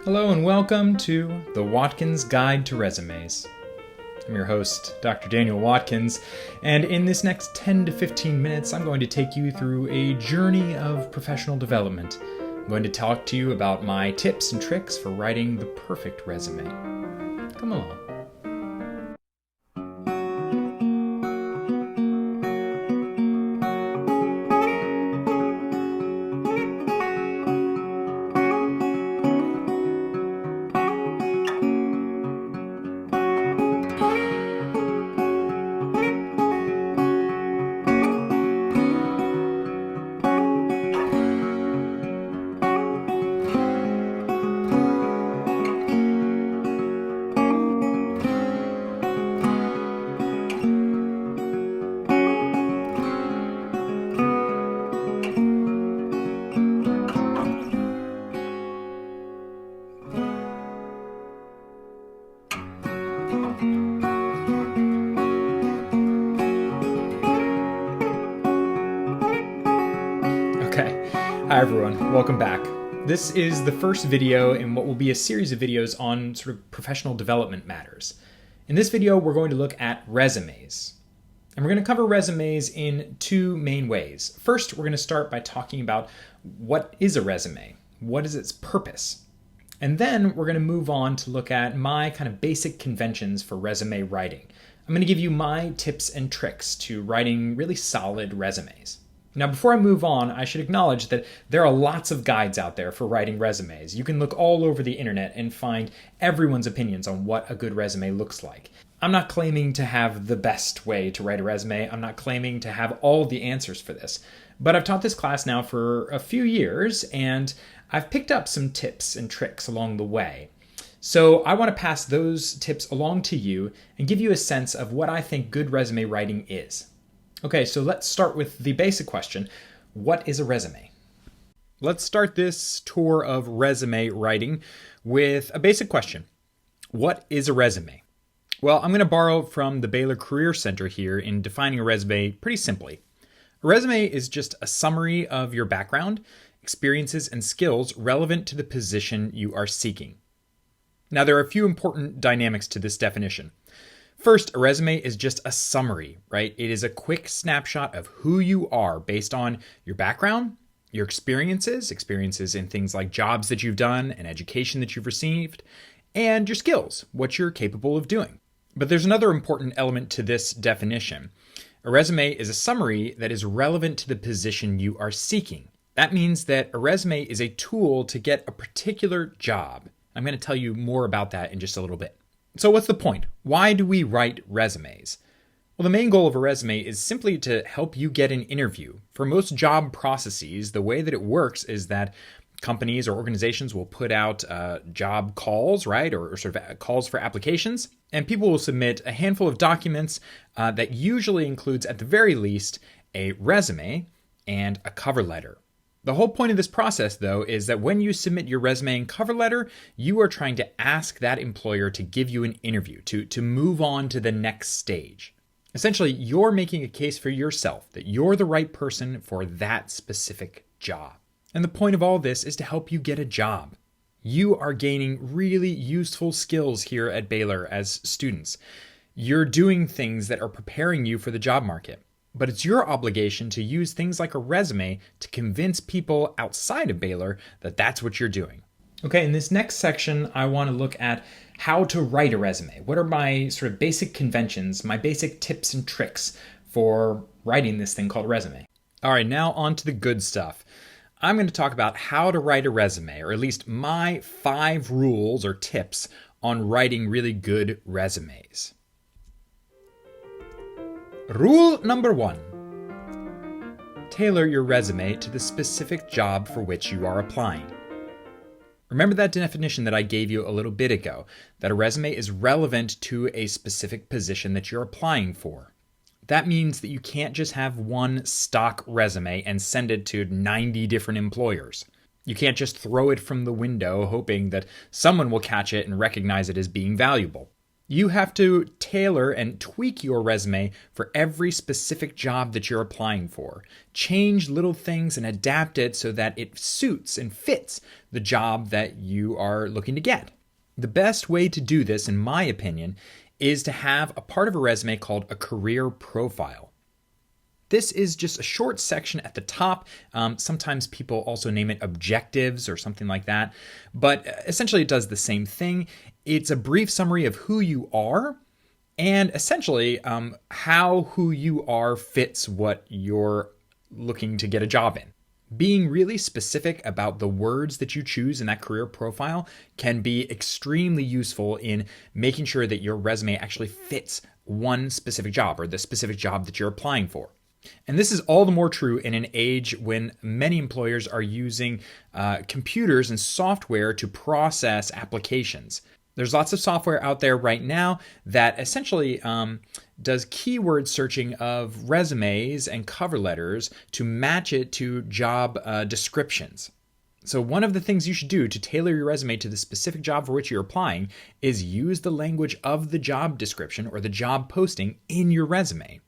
Hello and welcome to the Watkins Guide to Resumes. I'm your host, Dr. Daniel Watkins, and in this next 10 to 15 minutes, I'm going to take you through a journey of professional development. I'm going to talk to you about my tips and tricks for writing the perfect resume. Come along. Hi everyone, welcome back. This is the first video in what will be a series of videos on sort of professional development matters. In this video, we're going to look at resumes. And we're going to cover resumes in two main ways. First, we're going to start by talking about what is a resume? What is its purpose? And then we're going to move on to look at my kind of basic conventions for resume writing. I'm going to give you my tips and tricks to writing really solid resumes. Now, before I move on, I should acknowledge that there are lots of guides out there for writing resumes. You can look all over the internet and find everyone's opinions on what a good resume looks like. I'm not claiming to have the best way to write a resume. I'm not claiming to have all the answers for this. But I've taught this class now for a few years, and I've picked up some tips and tricks along the way. So I want to pass those tips along to you and give you a sense of what I think good resume writing is. Okay, so let's start with the basic question. What is a resume? Let's start this tour of resume writing with a basic question. What is a resume? Well, I'm going to borrow from the Baylor Career Center here in defining a resume pretty simply. A resume is just a summary of your background, experiences, and skills relevant to the position you are seeking. Now, there are a few important dynamics to this definition. First, a resume is just a summary, right? It is a quick snapshot of who you are based on your background, your experiences in things like jobs that you've done and education that you've received, and your skills, what you're capable of doing. But there's another important element to this definition. A resume is a summary that is relevant to the position you are seeking. That means that a resume is a tool to get a particular job. I'm going to tell you more about that in just a little bit. So what's the point? Why do we write resumes? Well, the main goal of a resume is simply to help you get an interview. For most job processes, the way that it works is that companies or organizations will put out job calls, right? Or sort of calls for applications. And people will submit a handful of documents that usually includes, at the very least, a resume and a cover letter. The whole point of this process, though, is that when you submit your resume and cover letter, you are trying to ask that employer to give you an interview, to move on to the next stage. Essentially, you're making a case for yourself that you're the right person for that specific job. And the point of all this is to help you get a job. You are gaining really useful skills here at Baylor as students. You're doing things that are preparing you for the job market. But it's your obligation to use things like a resume to convince people outside of Baylor that that's what you're doing. Okay, in this next section, I want to look at how to write a resume. What are my sort of basic conventions, my basic tips and tricks for writing this thing called a resume? All right, now on to the good stuff. I'm going to talk about how to write a resume, or at least my 5 rules or tips on writing really good resumes. Rule number 1. Tailor your resume to the specific job for which you are applying. Remember that definition that I gave you a little bit ago, that a resume is relevant to a specific position that you're applying for. That means that you can't just have one stock resume and send it to 90 different employers. You can't just throw it from the window hoping that someone will catch it and recognize it as being valuable. You have to tailor and tweak your resume for every specific job that you're applying for. Change little things and adapt it so that it suits and fits the job that you are looking to get. The best way to do this, in my opinion, is to have a part of a resume called a career profile. This is just a short section at the top. Sometimes people also name it objectives or something like that. But essentially it does the same thing. It's a brief summary of who you are and essentially how who you are fits what you're looking to get a job in. Being really specific about the words that you choose in that career profile can be extremely useful in making sure that your resume actually fits one specific job or the specific job that you're applying for. And this is all the more true in an age when many employers are using computers and software to process applications. There's lots of software out there right now that essentially does keyword searching of resumes and cover letters to match it to job descriptions. So one of the things you should do to tailor your resume to the specific job for which you're applying is use the language of the job description or the job posting in your resume.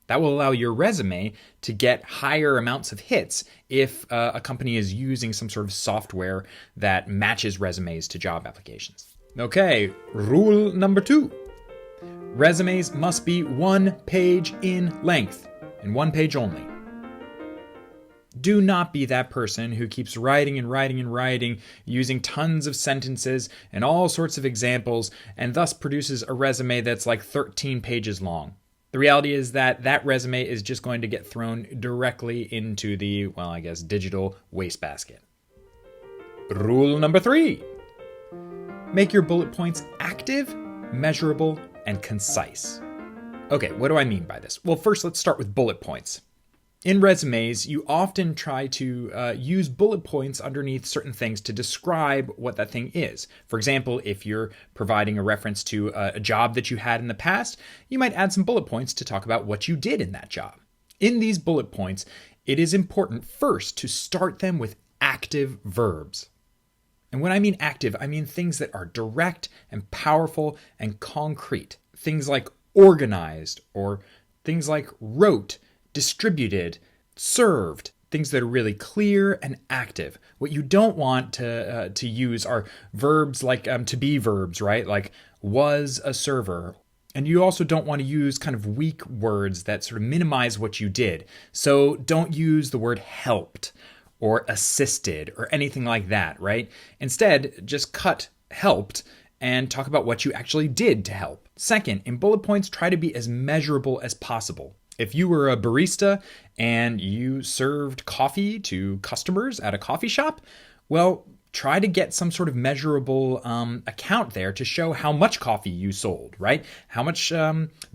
That will allow your resume to get higher amounts of hits if a company is using some sort of software that matches resumes to job applications. Okay, rule number 2. Resumes must be 1 page in length, and 1 page only. Do not be that person who keeps writing and writing and writing, using tons of sentences and all sorts of examples, and thus produces a resume that's like 13 pages long. The reality is that resume is just going to get thrown directly into the, digital wastebasket. Rule number 3. Make your bullet points active, measurable, and concise. Okay, what do I mean by this? Well, first let's start with bullet points. In resumes, you often try to use bullet points underneath certain things to describe what that thing is. For example, if you're providing a reference to a job that you had in the past, you might add some bullet points to talk about what you did in that job. In these bullet points, it is important first to start them with active verbs. And when I mean active, I mean things that are direct and powerful and concrete. Things like organized or things like wrote, distributed, served, things that are really clear and active. What you don't want to use are verbs like to be verbs, right? Like was a server. And you also don't want to use kind of weak words that sort of minimize what you did. So don't use the word helped or assisted or anything like that, right? Instead, just cut helped and talk about what you actually did to help. Second, in bullet points, try to be as measurable as possible. If you were a barista and you served coffee to customers at a coffee shop, well, try to get some sort of measurable account there to show how much coffee you sold, right? How much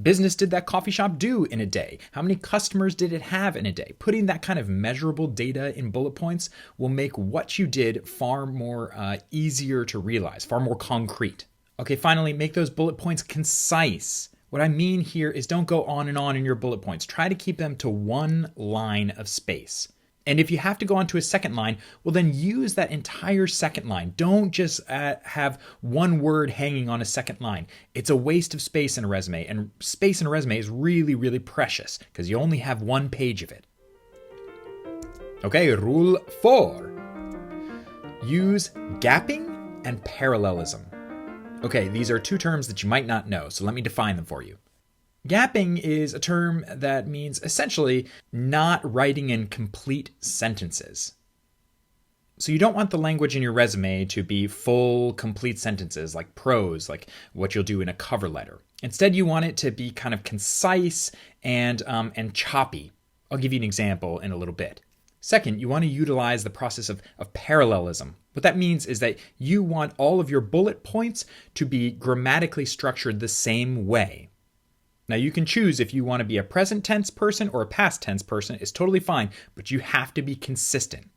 business did that coffee shop do in a day? How many customers did it have in a day? Putting that kind of measurable data in bullet points will make what you did far more easier to realize, far more concrete. Okay, finally, make those bullet points concise. What I mean here is don't go on and on in your bullet points. Try to keep them to one line of space. And if you have to go on to a second line, well then use that entire second line. Don't just have one word hanging on a second line. It's a waste of space in a resume, and space in a resume is really, really precious because you only have 1 page of it. Okay, rule 4. Use gapping and parallelism. Okay, these are 2 terms that you might not know, so let me define them for you. Gapping is a term that means essentially not writing in complete sentences. So you don't want the language in your resume to be full, complete sentences like prose, like what you'll do in a cover letter. Instead, you want it to be kind of concise and choppy. I'll give you an example in a little bit. Second, you want to utilize the process of parallelism. What that means is that you want all of your bullet points to be grammatically structured the same way. Now you can choose if you want to be a present tense person or a past tense person. It's totally fine, but you have to be consistent.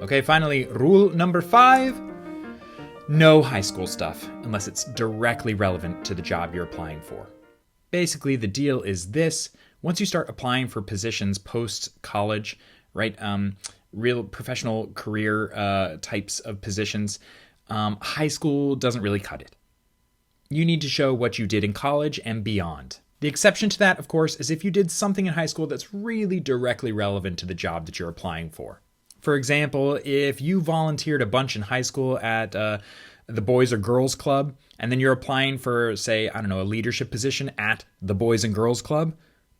Okay, finally, rule number 5. No high school stuff unless it's directly relevant to the job you're applying for. Basically, the deal is this. Once you start applying for positions post-college, right, real professional career types of positions, high school doesn't really cut it. You need to show what you did in college and beyond. The exception to that, of course, is if you did something in high school that's really directly relevant to the job that you're applying for. For example, if you volunteered a bunch in high school at the Boys or Girls Club, and then you're applying for, say, a leadership position at the Boys and Girls Club,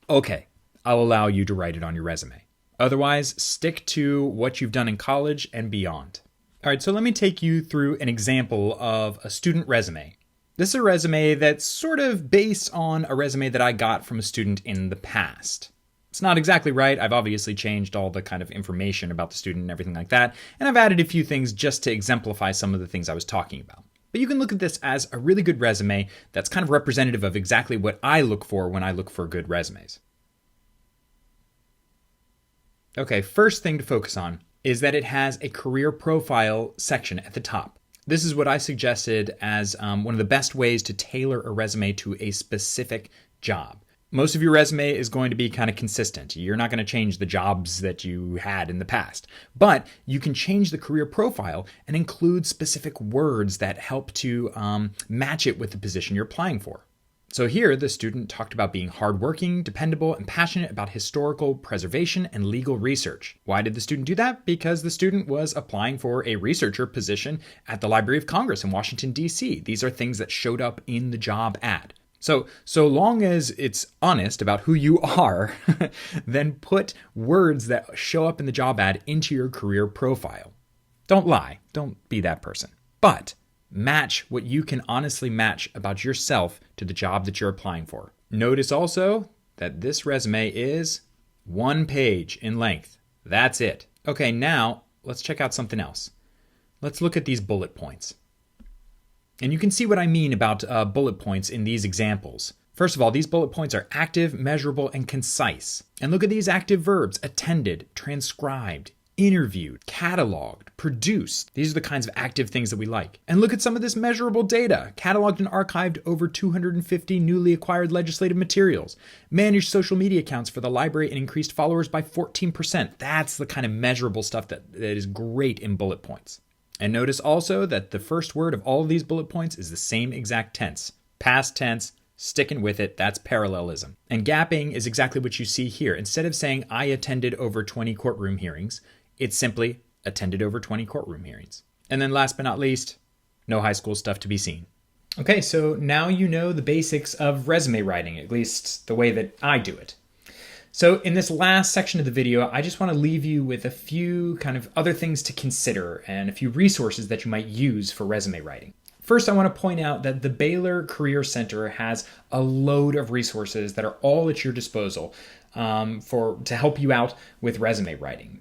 okay, I'll allow you to write it on your resume. Otherwise, stick to what you've done in college and beyond. All right, so let me take you through an example of a student resume. This is a resume that's sort of based on a resume that I got from a student in the past. It's not exactly right. I've obviously changed all the kind of information about the student and everything like that, and I've added a few things just to exemplify some of the things I was talking about. But you can look at this as a really good resume that's kind of representative of exactly what I look for when I look for good resumes. Okay, first thing to focus on is that it has a career profile section at the top. This is what I suggested as one of the best ways to tailor a resume to a specific job. Most of your resume is going to be kind of consistent. You're not going to change the jobs that you had in the past, but you can change the career profile and include specific words that help to match it with the position you're applying for. So here, the student talked about being hardworking, dependable, and passionate about historical preservation and legal research. Why did the student do that? Because the student was applying for a researcher position at the Library of Congress in Washington, D.C. These are things that showed up in the job ad. So long as it's honest about who you are, then put words that show up in the job ad into your career profile. Don't lie. Don't be that person. But match what you can honestly match about yourself to the job that you're applying for. Notice also that this resume is 1 page in length. That's it. Okay, now let's check out something else. Let's look at these bullet points. And you can see what I mean about bullet points in these examples. First of all, these bullet points are active, measurable, and concise. And look at these active verbs: attended, transcribed, interviewed, cataloged, produced. These are the kinds of active things that we like. And look at some of this measurable data: cataloged and archived over 250 newly acquired legislative materials, managed social media accounts for the library and increased followers by 14%. That's the kind of measurable stuff that is great in bullet points. And notice also that the first word of all of these bullet points is the same exact tense. Past tense, sticking with it, that's parallelism. And gapping is exactly what you see here. Instead of saying, I attended over 20 courtroom hearings, it's simply attended over 20 courtroom hearings. And then last but not least, no high school stuff to be seen. Okay, so now you know the basics of resume writing, at least the way that I do it. So in this last section of the video, I just want to leave you with a few kind of other things to consider and a few resources that you might use for resume writing. First, I want to point out that the Baylor Career Center has a load of resources that are all at your disposal to help you out with resume writing.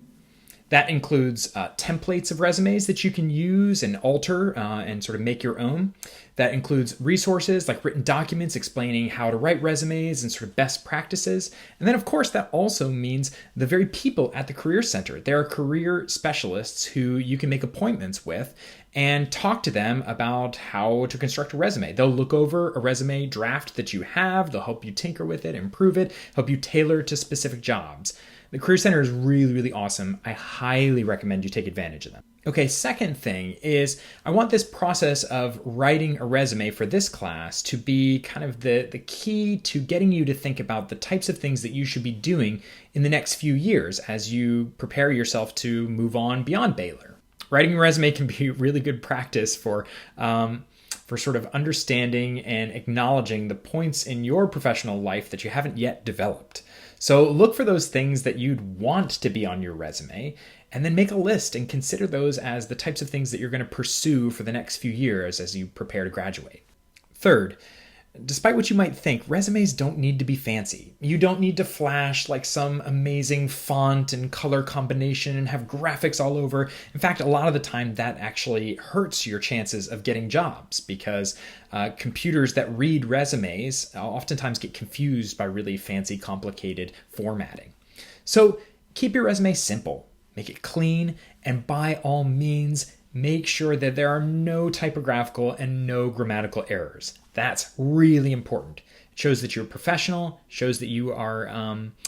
That includes templates of resumes that you can use and alter and sort of make your own. That includes resources like written documents explaining how to write resumes and sort of best practices. And then, of course, that also means the very people at the Career Center. There are career specialists who you can make appointments with and talk to them about how to construct a resume. They'll look over a resume draft that you have. They'll help you tinker with it, improve it, help you tailor to specific jobs. The Career Center is really, really awesome. I highly recommend you take advantage of them. Okay, second thing is I want this process of writing a resume for this class to be kind of the key to getting you to think about the types of things that you should be doing in the next few years as you prepare yourself to move on beyond Baylor. Writing a resume can be really good practice for sort of understanding and acknowledging the points in your professional life that you haven't yet developed. So look for those things that you'd want to be on your resume, and then make a list and consider those as the types of things that you're going to pursue for the next few years as you prepare to graduate. Third, despite what you might think, resumes don't need to be fancy. You don't need to flash like some amazing font and color combination and have graphics all over. In fact, a lot of the time that actually hurts your chances of getting jobs because computers that read resumes oftentimes get confused by really fancy, complicated formatting. So keep your resume simple, make it clean, and by all means, make sure that there are no typographical and no grammatical errors. That's really important. It shows that you're professional, shows that you are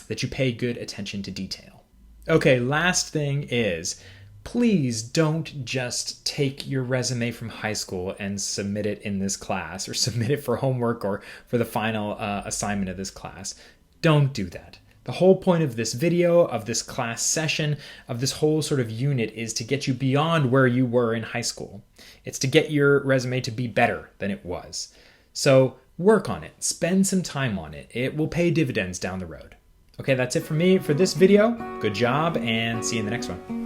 that you pay good attention to detail. Okay, last thing is please don't just take your resume from high school and submit it in this class or submit it for homework or for the final assignment of this class. Don't do that. The whole point of this video, of this class session, of this whole sort of unit is to get you beyond where you were in high school. It's to get your resume to be better than it was. So work on it. Spend some time on it. It will pay dividends down the road. Okay, that's it for me for this video. Good job, and see you in the next one.